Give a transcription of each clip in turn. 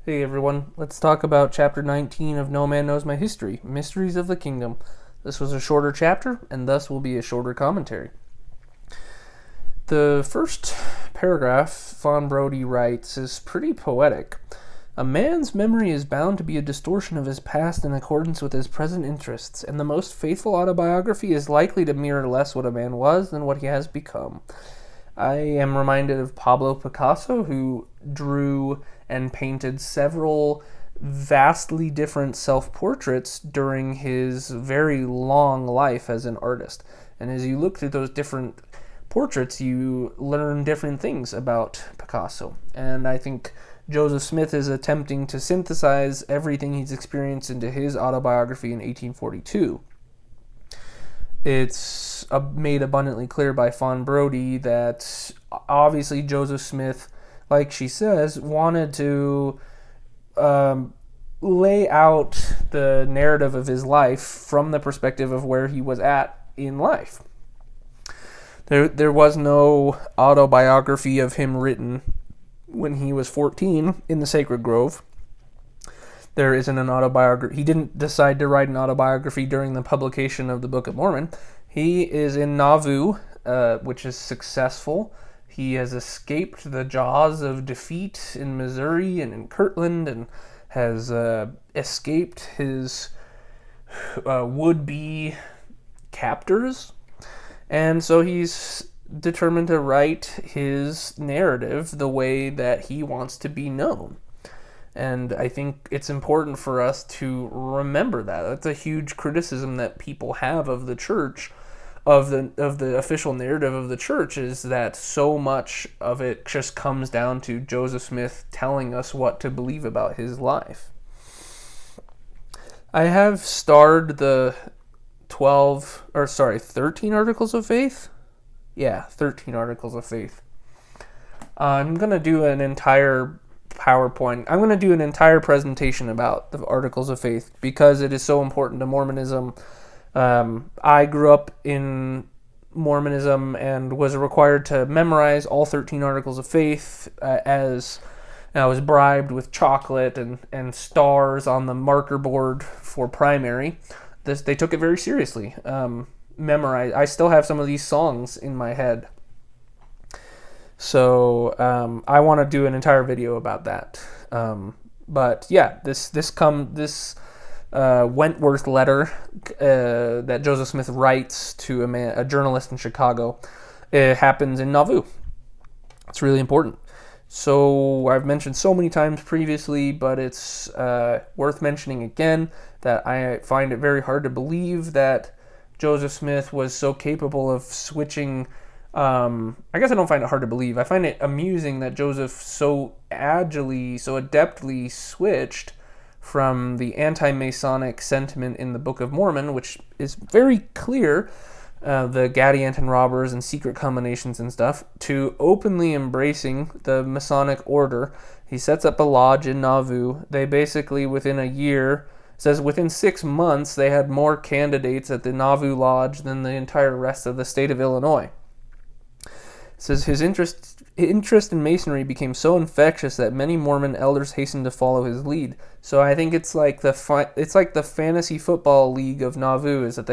Hey everyone, let's talk about chapter 19 of No Man Knows My History, Mysteries of the Kingdom. This was a shorter chapter, and thus will be a shorter commentary. The first paragraph, Fawn Brodie writes, is pretty poetic. A man's memory is bound to be a distortion of his past in accordance with his present interests, and the most faithful autobiography is likely to mirror less what a man was than what he has become. I am reminded of Pablo Picasso, who drew and painted several vastly different self-portraits during his very long life as an artist. And as you look through those different portraits, you learn different things about Picasso. And I think Joseph Smith is attempting to synthesize everything he's experienced into his autobiography in 1842. It's made abundantly clear by Fawn Brodie that obviously Joseph Smith, like she says, wanted to lay out the narrative of his life from the perspective of where he was at in life. There was no autobiography of him written when he was 14 in the Sacred Grove. There isn't an autobiography. He didn't decide to write an autobiography during the publication of the Book of Mormon. He is in Nauvoo, which is successful. He has escaped the jaws of defeat in Missouri and in Kirtland, and has escaped his would-be captors. And so he's determined to write his narrative the way that he wants to be known. And I think it's important for us to remember that. That's a huge criticism that people have of the church, of the official narrative of the church, is that so much of it just comes down to Joseph Smith telling us what to believe about his life. I have starred the 13 Articles of Faith? Yeah, 13 Articles of Faith. I'm going to do an entire PowerPoint. I'm going to do an entire presentation about the Articles of Faith because it is so important to Mormonism. I grew up in Mormonism and was required to memorize all 13 Articles of Faith as I was bribed with chocolate and stars on the marker board for primary. They took it very seriously. I still have some of these songs in my head. So I want to do an entire video about that. But yeah, this Wentworth letter that Joseph Smith writes to a journalist in Chicago, it happens in Nauvoo. It's really important. So I've mentioned so many times previously, but it's worth mentioning again that I find it very hard to believe that Joseph Smith was so capable of switching. I guess I don't find it hard to believe. I find it amusing that Joseph so adeptly switched from the anti-Masonic sentiment in the Book of Mormon, which is very clear, the Gadianton robbers and secret combinations and stuff, to openly embracing the Masonic order. He sets up a lodge in Nauvoo. They basically, within 6 months, they had more candidates at the Nauvoo Lodge than the entire rest of the state of Illinois. It says his interest in Masonry became so infectious that many Mormon elders hastened to follow his lead. So I think it's like the fantasy football league of Nauvoo, is that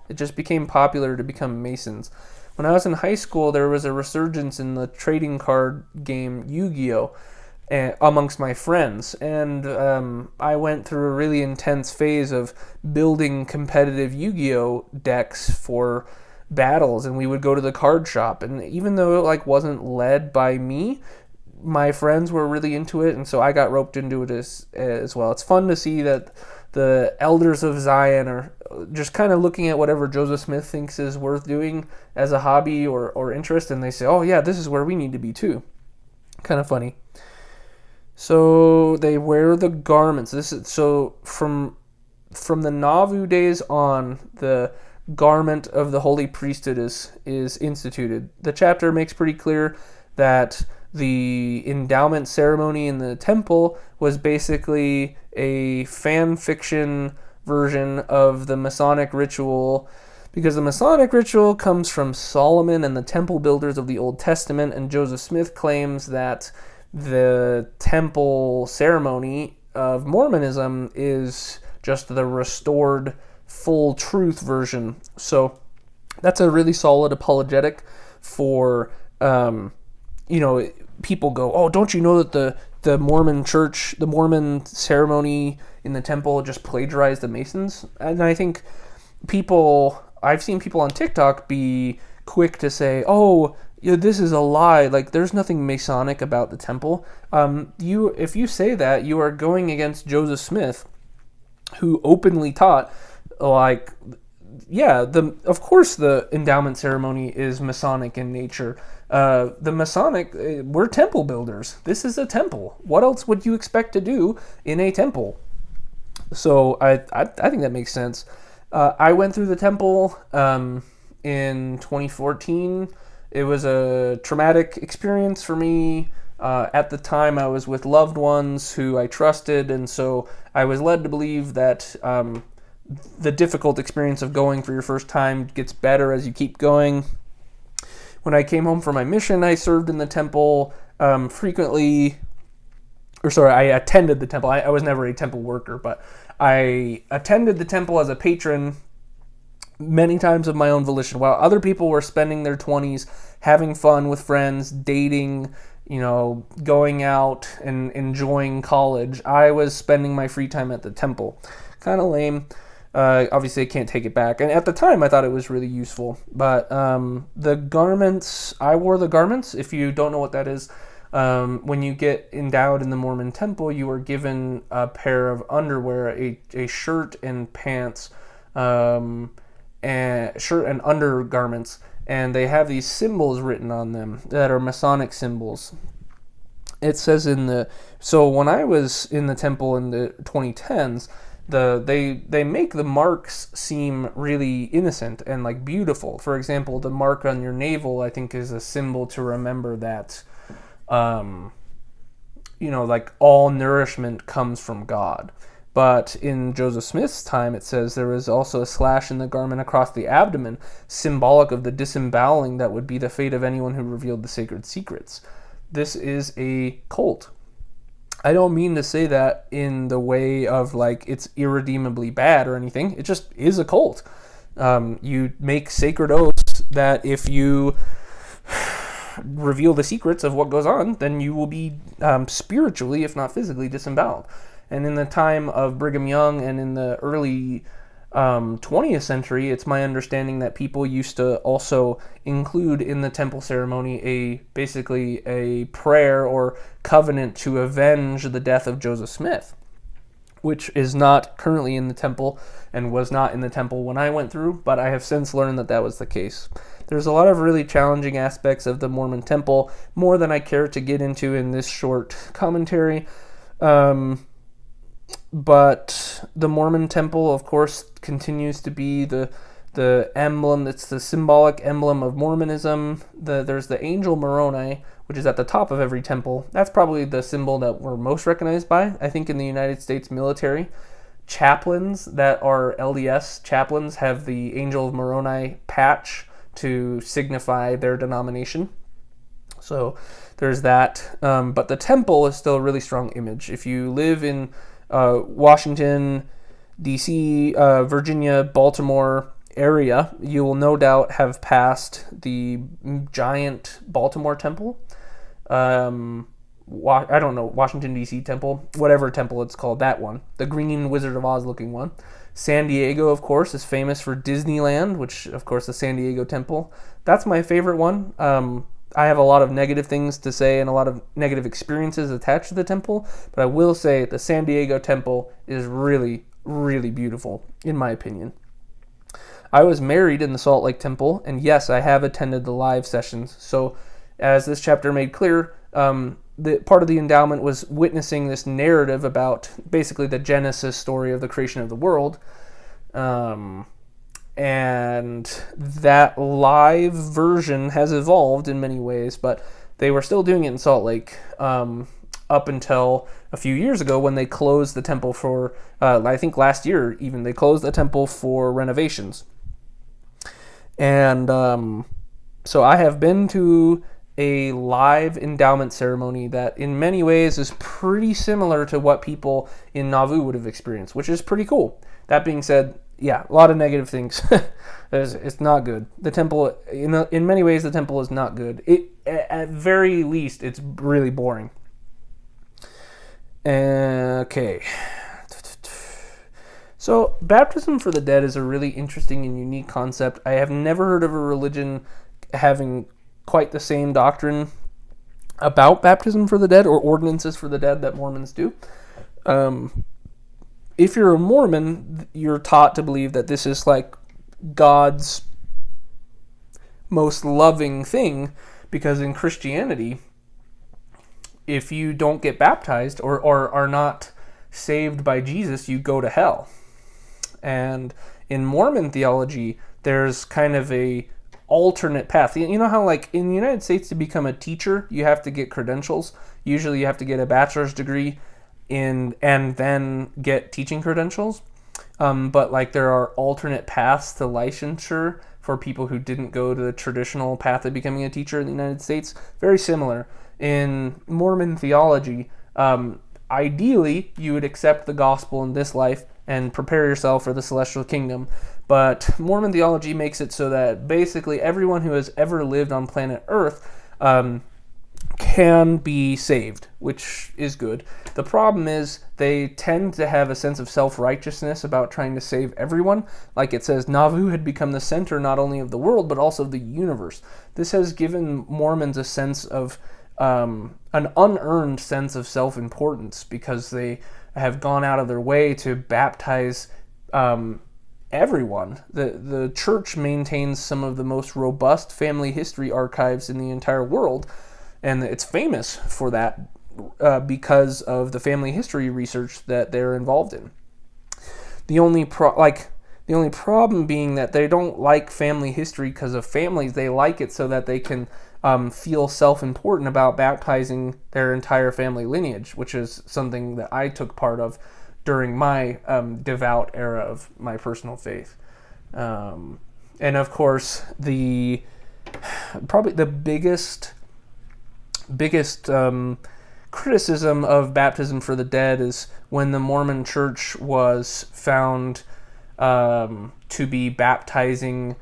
it just became popular to become Masons. When I was in high school, there was a resurgence in the trading card game Yu-Gi-Oh! Amongst my friends, and I went through a really intense phase of building competitive Yu-Gi-Oh! Decks for battles, and we would go to the card shop, and even though it wasn't led by me, my friends were really into it, and so I got roped into it as well. It's fun to see that the elders of Zion are just kind of looking at whatever Joseph Smith thinks is worth doing as a hobby or interest, and they say, oh yeah, this is where we need to be too. Kind of funny. So they wear the garments. From the Nauvoo days on, the garment of the holy priesthood is instituted. The chapter makes pretty clear that the endowment ceremony in the temple was basically a fan fiction version of the Masonic ritual, because the Masonic ritual comes from Solomon and the temple builders of the Old Testament, and Joseph Smith claims that the temple ceremony of Mormonism is just the restored full truth version. So that's a really solid apologetic for, people go, oh, don't you know that the Mormon church, the Mormon ceremony in the temple just plagiarized the Masons? And I think I've seen people on TikTok be quick to say, oh, this is a lie. Like, there's nothing Masonic about the temple. If you say that, you are going against Joseph Smith, who openly taught, like, of course the endowment ceremony is Masonic in nature. The Masonic, we're temple builders. This is a temple. What else would you expect to do in a temple? So I think that makes sense. I went through the temple in 2014. It was a traumatic experience for me. At the time, I was with loved ones who I trusted, and so I was led to believe that the difficult experience of going for your first time gets better as you keep going. When I came home from my mission, I served in the temple frequently. I attended the temple. I was never a temple worker, but I attended the temple as a patron many times of my own volition. While other people were spending their 20s having fun with friends, dating, going out and enjoying college, I was spending my free time at the temple. Kind of lame. Obviously, I can't take it back. And at the time, I thought it was really useful. But the garments, I wore the garments. If you don't know what that is, when you get endowed in the Mormon temple, you are given a pair of underwear, a shirt and pants, and shirt and undergarments. And they have these symbols written on them that are Masonic symbols. It says so when I was in the temple in the 2010s, they make the marks seem really innocent and like beautiful. For example, the mark on your navel, I think, is a symbol to remember that, like all nourishment comes from God. But in Joseph Smith's time, it says there was also a slash in the garment across the abdomen, symbolic of the disemboweling that would be the fate of anyone who revealed the sacred secrets. This is a cult. I don't mean to say that in the way of like it's irredeemably bad or anything. It just is a cult. You make sacred oaths that if you reveal the secrets of what goes on, then you will be spiritually, if not physically, disemboweled. And in the time of Brigham Young and in the early 20th century, it's my understanding that people used to also include in the temple ceremony basically a prayer or covenant to avenge the death of Joseph Smith, which is not currently in the temple and was not in the temple when I went through, but I have since learned that was the case. There's a lot of really challenging aspects of the Mormon temple, more than I care to get into in this short commentary. But the Mormon temple, of course, continues to be the emblem. It's the symbolic emblem of Mormonism. There's the angel Moroni, which is at the top of every temple. That's probably the symbol that we're most recognized by. I think in the United States military, chaplains that are LDS chaplains have the angel of Moroni patch to signify their denomination. So there's that. But the temple is still a really strong image. If you live in Washington, D.C., Virginia, Baltimore area, you will no doubt have passed the giant Baltimore temple. I don't know, Washington, D.C. temple, whatever temple it's called, that one. The green Wizard of Oz looking one. San Diego, of course, is famous for Disneyland, which, of course, the San Diego temple. That's my favorite one. I have a lot of negative things to say and a lot of negative experiences attached to the temple, but I will say the San Diego temple is really, really beautiful, in my opinion. I was married in the Salt Lake Temple, and yes, I have attended the live sessions. So, as this chapter made clear, the part of the endowment was witnessing this narrative about basically the Genesis story of the creation of the world. And that live version has evolved in many ways, but they were still doing it in Salt Lake up until a few years ago when they closed the temple for, I think last year even, they closed the temple for renovations. And so I have been to a live endowment ceremony that in many ways is pretty similar to what people in Nauvoo would have experienced, which is pretty cool. That being said, yeah, a lot of negative things. It's not good. The temple, in many ways, the temple is not good. At very least, it's really boring. Okay. So, baptism for the dead is a really interesting and unique concept. I have never heard of a religion having quite the same doctrine about baptism for the dead or ordinances for the dead that Mormons do. If you're a Mormon, you're taught to believe that this is like God's most loving thing, because in Christianity, if you don't get baptized or are not saved by Jesus, you go to hell. And in Mormon theology, there's kind of a alternate path. You know how, like, in the United States, to become a teacher, you have to get credentials. Usually you have to get a bachelor's degree and then get teaching credentials. But like, there are alternate paths to licensure for people who didn't go to the traditional path of becoming a teacher in the United States. Very similar. In Mormon theology, ideally, you would accept the gospel in this life and prepare yourself for the celestial kingdom. But Mormon theology makes it so that basically everyone who has ever lived on planet Earth can be saved, which is good. The problem is they tend to have a sense of self-righteousness about trying to save everyone. Like it says, Nauvoo had become the center not only of the world, but also of the universe. This has given Mormons a sense of an unearned sense of self-importance, because they have gone out of their way to baptize everyone. The church maintains some of the most robust family history archives in the entire world, and it's famous for that because of the family history research that they're involved in. The only problem being that they don't like family history because of families. They like it so that they can feel self-important about baptizing their entire family lineage, which is something that I took part of during my devout era of my personal faith. And of course, probably the biggest criticism of baptism for the dead is when the Mormon Church was found to be baptizing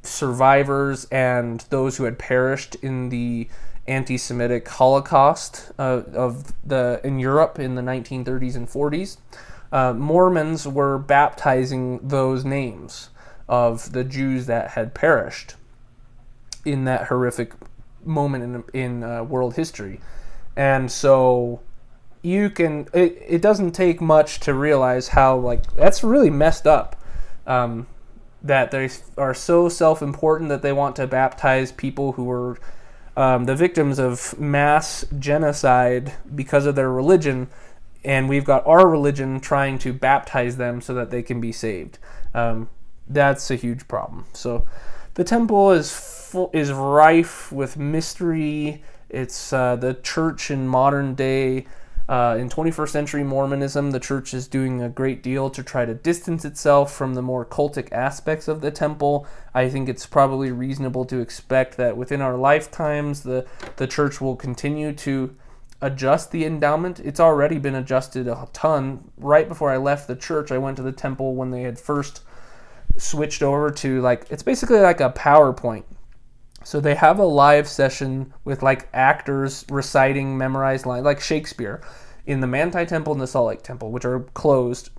survivors and those who had perished in the anti-Semitic Holocaust in Europe in the 1930s and 40s. Mormons were baptizing those names of the Jews that had perished in that horrific moment in world history. And so it doesn't take much to realize how, like, that's really messed up. That they are so self-important that they want to baptize people who were the victims of mass genocide because of their religion, and we've got our religion trying to baptize them so that they can be saved. That's a huge problem. So the temple is rife with mystery. It's the church in modern day. In 21st century Mormonism, the church is doing a great deal to try to distance itself from the more cultic aspects of the temple. I think it's probably reasonable to expect that within our lifetimes, the church will continue to adjust the endowment. It's already been adjusted a ton. Right before I left the church, I went to the temple when they had first switched over to, like, it's basically like a PowerPoint. So they have a live session with, like, actors reciting memorized lines, like Shakespeare, in the Manti Temple and the Salt Lake Temple, which are closed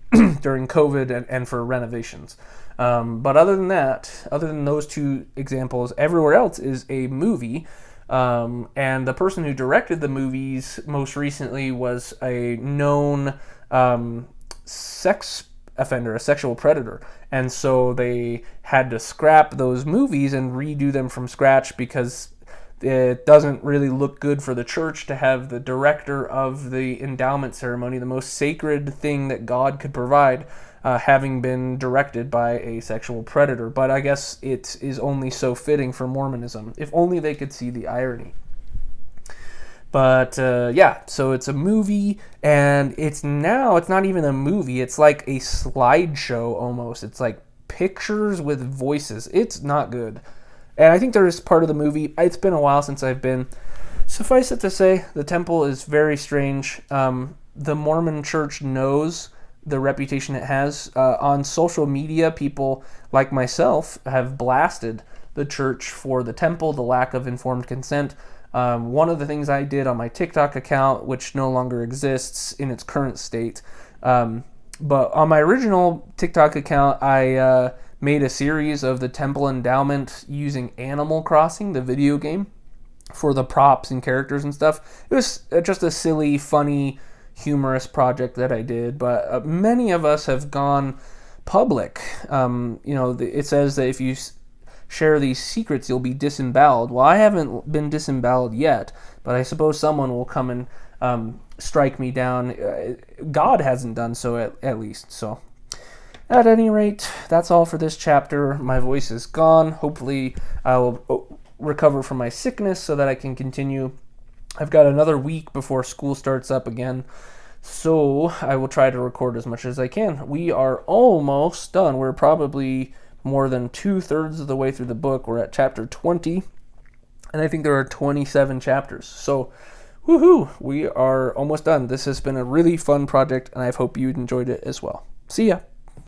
during COVID and for renovations. But other than that, other than those two examples, everywhere else is a movie. And the person who directed the movies most recently was a known sex offender, a sexual predator. And so they had to scrap those movies and redo them from scratch because it doesn't really look good for the church to have the director of the endowment ceremony, the most sacred thing that God could provide, having been directed by a sexual predator. But I guess it is only so fitting for Mormonism. If only they could see the irony. But yeah, so it's a movie, and it's not even a movie. It's like a slideshow almost. It's like pictures with voices. It's not good. And I think there is part of the movie. It's been a while since I've been. Suffice it to say, the temple is very strange. The Mormon Church knows the reputation it has. On social media, people like myself have blasted the church for the temple, the lack of informed consent. One of the things I did on my TikTok account, which no longer exists in its current state, but on my original TikTok account, I made a series of the temple endowment using Animal Crossing, the video game, for the props and characters and stuff. It was just a silly, funny, humorous project that I did, but many of us have gone public. It says that if you share these secrets, you'll be disemboweled. Well, I haven't been disemboweled yet, but I suppose someone will come and strike me down. God hasn't done so, at least. So, at any rate, that's all for this chapter. My voice is gone. Hopefully, I will recover from my sickness so that I can continue. I've got another week before school starts up again, so I will try to record as much as I can. We are almost done. We're probably more than 2/3 of the way through the book. We're at chapter 20, and I think there are 27 chapters. So, woohoo! We are almost done. This has been a really fun project, and I hope you enjoyed it as well. See ya!